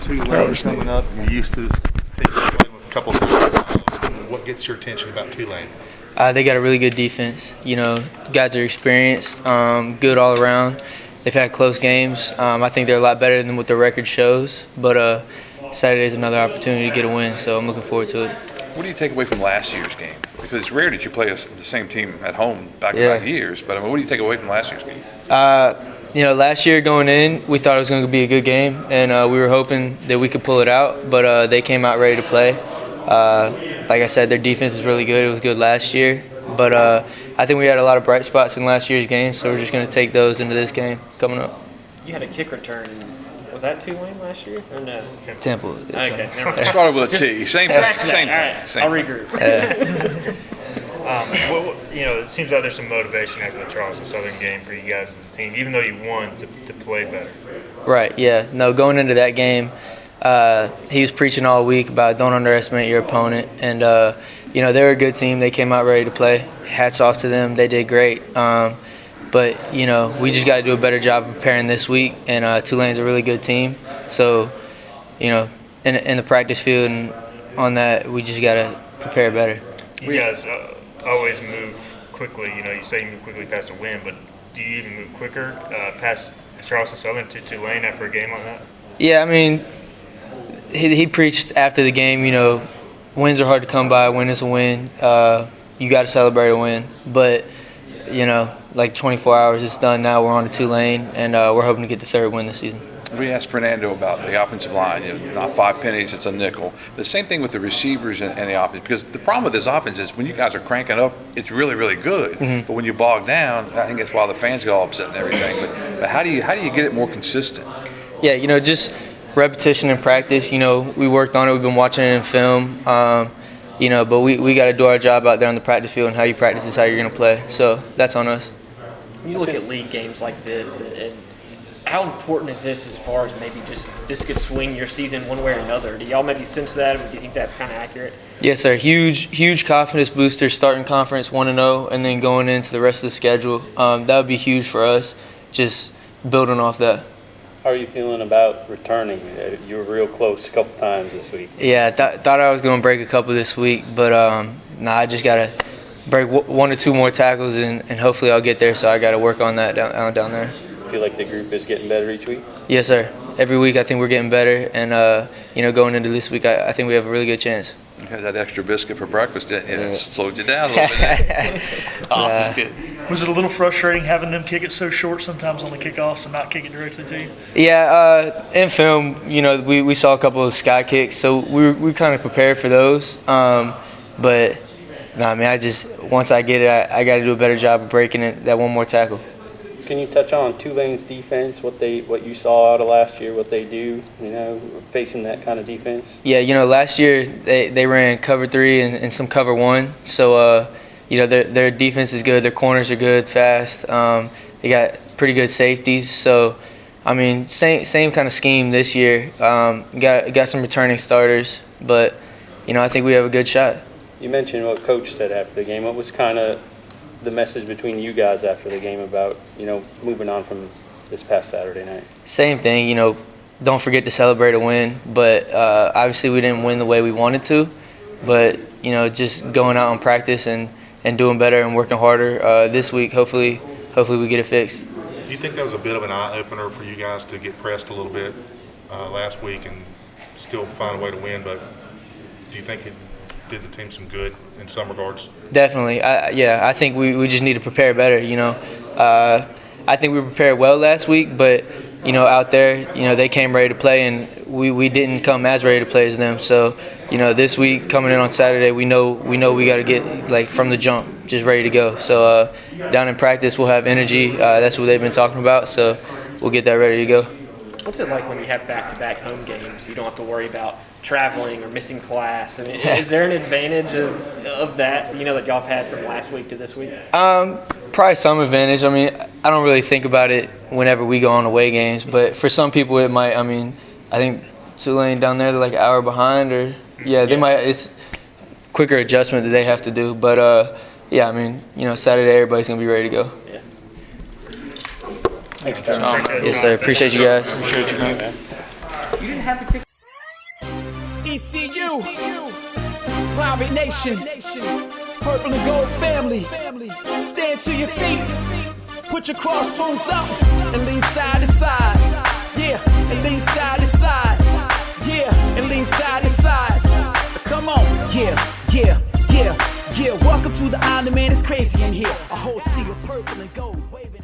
Tulane coming up. You're used to this team playing with a couple of times. What gets your attention about Tulane? They got a really good defense. You know, guys are experienced, good all around. They've had close games. I think they're a lot better than what their record shows. But Saturday is another opportunity to get a win, so I'm looking forward to it. What do you take away from last year's game? Because it's rare that you play the same team at home back-to-back years. But I mean, what do you take away from last year's game? You know, last year going in, we thought it was going to be a good game, and we were hoping that we could pull it out. But they came out ready to play. Like I said, their defense is really good. It was good last year. But I think we had a lot of bright spots in last year's game, so we're just going to take those into this game coming up. You had a kick return. Was that Tulane last year or no? Temple. Okay, never mind. Started with a T. Same thing. All right, I'll regroup. You know, it seems like there's some motivation after the Charleston Southern game for you guys as a team, even though you won, to play better. Right, yeah. No, going into that game, he was preaching all week about don't underestimate your opponent. And, you know, they're a good team. They came out ready to play. Hats off to them. They did great. But, you know, we just got to do a better job preparing this week. And Tulane's a really good team. So, you know, in the practice field and on that, we just got to prepare better. You guys always move quickly. You know, you say you move quickly past a win, but do you even move quicker past Charleston Southern to Tulane after a game like that? Yeah, I mean, he preached after the game, you know, wins are hard to come by. A win is a win. You got to celebrate a win. But, you know, like 24 hours, it's done now. We're on to Tulane, and we're hoping to get the third win this season. We asked Fernando about the offensive line. You know, not 5 pennies, it's a nickel. The same thing with the receivers and the offense. Because the problem with this offense is when you guys are cranking up, it's really, really good. Mm-hmm. But when you bog down, I think that's why the fans get all upset and everything. But how do you get it more consistent? Yeah, you know, just repetition and practice. You know, we worked on it. We've been watching it in film. You know, but we got to do our job out there on the practice field, and how you practice is how you're going to play. So that's on us. You look at league games like this, and how important is this as far as maybe just this could swing your season one way or another? Do y'all maybe sense that, or do you think that's kind of accurate? Yes, sir. Huge confidence booster starting conference 1-0, and then going into the rest of the schedule. That would be huge for us, just building off that. How are you feeling about returning? You were real close a couple times this week. Yeah, thought I was going to break a couple this week, but I just got to break 1 or 2 more tackles, and hopefully I'll get there, so I got to work on that down there. Feel like the group is getting better each week? Yes, sir. Every week I think we're getting better, and you know, going into this week I think we have a really good chance. You had that extra biscuit for breakfast, didn't you? It slowed you down a little bit. Was it a little frustrating having them kick it so short sometimes on the kickoffs and not kick it directly to you? Yeah, in film, you know, we saw a couple of sky kicks, so we kind of prepared for those. But no, I mean, once I get it, I got to do a better job of breaking it. That one more tackle. Can you touch on Tulane's defense, what you saw out of last year, what they do, you know, facing that kind of defense? Yeah, you know, last year they ran cover 3 and some cover 1. So, you know, their defense is good. Their corners are good, fast. They got pretty good safeties. So, I mean, same kind of scheme this year. Got some returning starters, but, you know, I think we have a good shot. You mentioned what Coach said after the game. What was kind of the message between you guys after the game about, you know, moving on from this past Saturday night? Same thing, you know, don't forget to celebrate a win, but obviously we didn't win the way we wanted to, but, you know, just going out on practice and doing better and working harder this week, hopefully we get it fixed. Do you think that was a bit of an eye-opener for you guys to get pressed a little bit last week and still find a way to win, but do you think it did the team some good in some regards? Definitely. I think we just need to prepare better, you know. I think we prepared well last week, but, you know, out there, you know, they came ready to play, and we didn't come as ready to play as them. So, you know, this week coming in on Saturday, we know we got to get, like, from the jump, just ready to go. So down in practice, we'll have energy. That's what they've been talking about, so we'll get that ready to go. What's it like when you have back-to-back home games? You don't have to worry about traveling or missing class. I mean, is there an advantage of that, you know, that y'all have had from last week to this week? Probably some advantage. I mean, I don't really think about it whenever we go on away games, but for some people it might. I mean, I think Tulane down there, they're like an hour behind, or they might. It's quicker adjustment that they have to do, but yeah, I mean, you know, Saturday everybody's gonna be ready to go. Yeah. Thanks, John. Yes, sir. Appreciate you guys. Appreciate you, man. You didn't have a kick. HBCU, Private Nation, Purple and Gold family. Stand to your feet, put your crossbones up, and lean side to side. Yeah, and lean side to side. Yeah, and lean side to side. Come on, yeah. Welcome to the island, man. It's crazy in here. A whole sea of purple and gold waving.